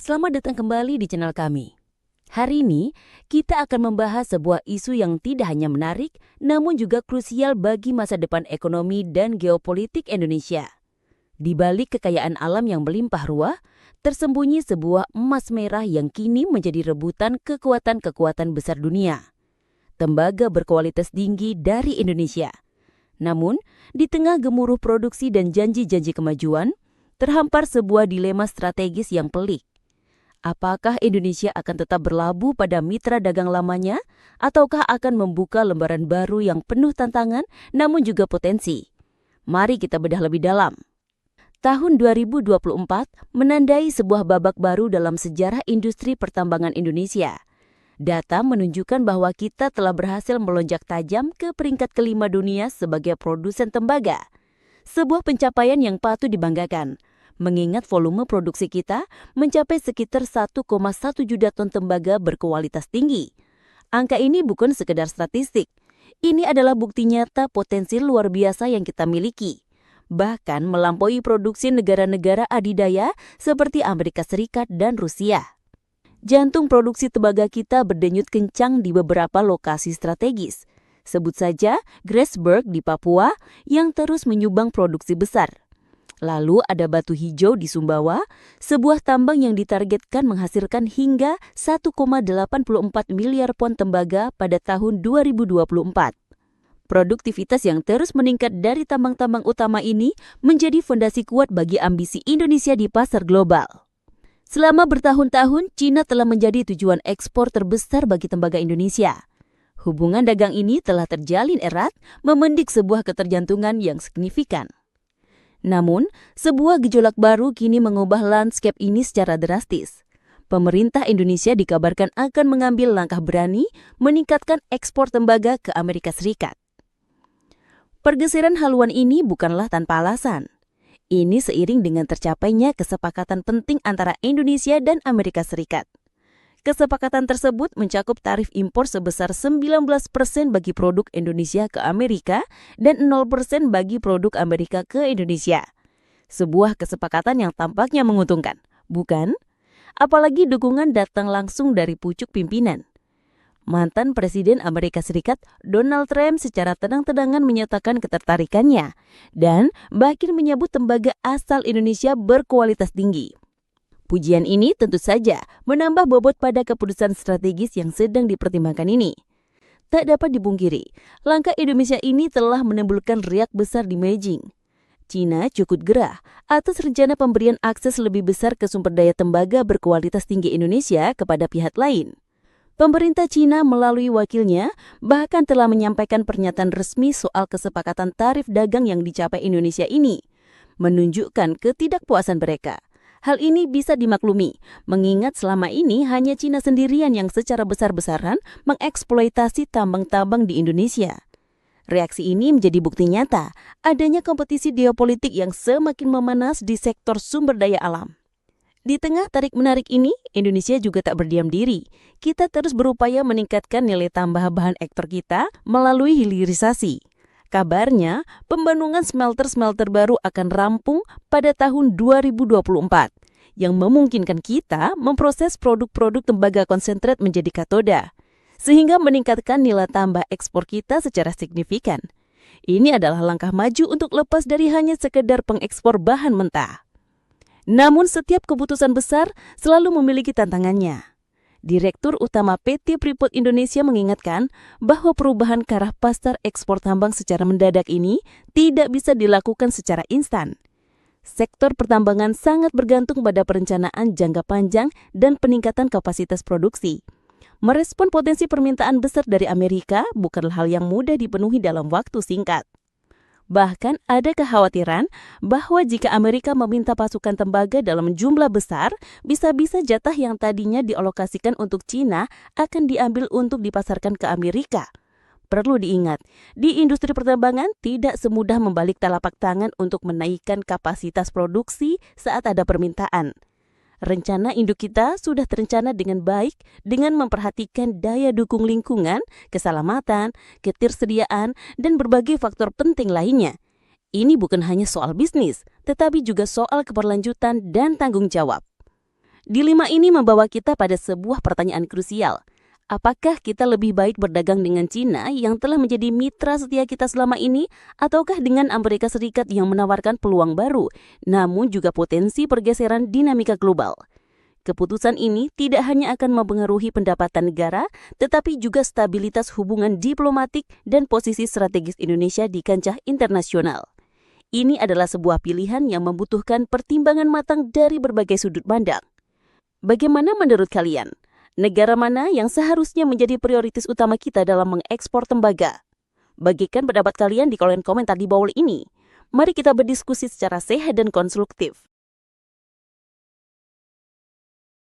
Selamat datang kembali di channel kami. Hari ini, kita akan membahas sebuah isu yang tidak hanya menarik, namun juga krusial bagi masa depan ekonomi dan geopolitik Indonesia. Di balik kekayaan alam yang melimpah ruah, tersembunyi sebuah emas merah yang kini menjadi rebutan kekuatan-kekuatan besar dunia. Tembaga berkualitas tinggi dari Indonesia. Namun, di tengah gemuruh produksi dan janji-janji kemajuan, terhampar sebuah dilema strategis yang pelik. Apakah Indonesia akan tetap berlabuh pada mitra dagang lamanya, ataukah akan membuka lembaran baru yang penuh tantangan namun juga potensi? Mari kita bedah lebih dalam. Tahun 2024 menandai sebuah babak baru dalam sejarah industri pertambangan Indonesia. Data menunjukkan bahwa kita telah berhasil melonjak tajam ke peringkat kelima dunia sebagai produsen tembaga. Sebuah pencapaian yang patut dibanggakan, mengingat volume produksi kita mencapai sekitar 1,1 juta ton tembaga berkualitas tinggi. Angka ini bukan sekedar statistik. Ini adalah bukti nyata potensi luar biasa yang kita miliki. Bahkan melampaui produksi negara-negara adidaya seperti Amerika Serikat dan Rusia. Jantung produksi tembaga kita berdenyut kencang di beberapa lokasi strategis. Sebut saja Grasberg di Papua yang terus menyumbang produksi besar. Lalu ada Batu Hijau di Sumbawa, sebuah tambang yang ditargetkan menghasilkan hingga 1,84 miliar pon tembaga pada tahun 2024. Produktivitas yang terus meningkat dari tambang-tambang utama ini menjadi fondasi kuat bagi ambisi Indonesia di pasar global. Selama bertahun-tahun, Cina telah menjadi tujuan ekspor terbesar bagi tembaga Indonesia. Hubungan dagang ini telah terjalin erat, memendik sebuah ketergantungan yang signifikan. Namun, sebuah gejolak baru kini mengubah landscape ini secara drastis. Pemerintah Indonesia dikabarkan akan mengambil langkah berani meningkatkan ekspor tembaga ke Amerika Serikat. Pergeseran haluan ini bukanlah tanpa alasan. Ini seiring dengan tercapainya kesepakatan penting antara Indonesia dan Amerika Serikat. Kesepakatan tersebut mencakup tarif impor sebesar 19% bagi produk Indonesia ke Amerika dan 0% bagi produk Amerika ke Indonesia. Sebuah kesepakatan yang tampaknya menguntungkan, bukan? Apalagi dukungan datang langsung dari pucuk pimpinan. Mantan Presiden Amerika Serikat Donald Trump secara tenang-tenangan menyatakan ketertarikannya dan bahkan menyebut tembaga asal Indonesia berkualitas tinggi. Pujian ini tentu saja menambah bobot pada keputusan strategis yang sedang dipertimbangkan ini. Tak dapat dipungkiri, langkah Indonesia ini telah menimbulkan riak besar di Beijing. Cina cukup gerah atas rencana pemberian akses lebih besar ke sumber daya tembaga berkualitas tinggi Indonesia kepada pihak lain. Pemerintah Cina melalui wakilnya bahkan telah menyampaikan pernyataan resmi soal kesepakatan tarif dagang yang dicapai Indonesia ini, menunjukkan ketidakpuasan mereka. Hal ini bisa dimaklumi, mengingat selama ini hanya Cina sendirian yang secara besar-besaran mengeksploitasi tambang-tambang di Indonesia. Reaksi ini menjadi bukti nyata adanya kompetisi geopolitik yang semakin memanas di sektor sumber daya alam. Di tengah tarik-menarik ini, Indonesia juga tak berdiam diri. Kita terus berupaya meningkatkan nilai tambah bahan ekspor kita melalui hilirisasi. Kabarnya, pembangunan smelter-smelter baru akan rampung pada tahun 2024, yang memungkinkan kita memproses produk-produk tembaga konsentrat menjadi katoda, sehingga meningkatkan nilai tambah ekspor kita secara signifikan. Ini adalah langkah maju untuk lepas dari hanya sekedar pengekspor bahan mentah. Namun setiap keputusan besar selalu memiliki tantangannya. Direktur Utama PT Freeport Indonesia mengingatkan bahwa perubahan ke arah pasar ekspor tambang secara mendadak ini tidak bisa dilakukan secara instan. Sektor pertambangan sangat bergantung pada perencanaan jangka panjang dan peningkatan kapasitas produksi. Merespon potensi permintaan besar dari Amerika bukanlah hal yang mudah dipenuhi dalam waktu singkat. Bahkan ada kekhawatiran bahwa jika Amerika meminta pasukan tembaga dalam jumlah besar, bisa-bisa jatah yang tadinya dialokasikan untuk Cina akan diambil untuk dipasarkan ke Amerika. Perlu diingat, di industri pertambangan tidak semudah membalik telapak tangan untuk menaikkan kapasitas produksi saat ada permintaan. Rencana induk kita sudah terencana dengan baik dengan memperhatikan daya dukung lingkungan, keselamatan, ketersediaan, dan berbagai faktor penting lainnya. Ini bukan hanya soal bisnis, tetapi juga soal keberlanjutan dan tanggung jawab. Dilema ini membawa kita pada sebuah pertanyaan krusial. Apakah kita lebih baik berdagang dengan Cina yang telah menjadi mitra setia kita selama ini, ataukah dengan Amerika Serikat yang menawarkan peluang baru, namun juga potensi pergeseran dinamika global? Keputusan ini tidak hanya akan mempengaruhi pendapatan negara, tetapi juga stabilitas hubungan diplomatik dan posisi strategis Indonesia di kancah internasional. Ini adalah sebuah pilihan yang membutuhkan pertimbangan matang dari berbagai sudut pandang. Bagaimana menurut kalian? Negara mana yang seharusnya menjadi prioritas utama kita dalam mengekspor tembaga? Bagikan pendapat kalian di kolom komentar di bawah ini. Mari kita berdiskusi secara sehat dan konstruktif.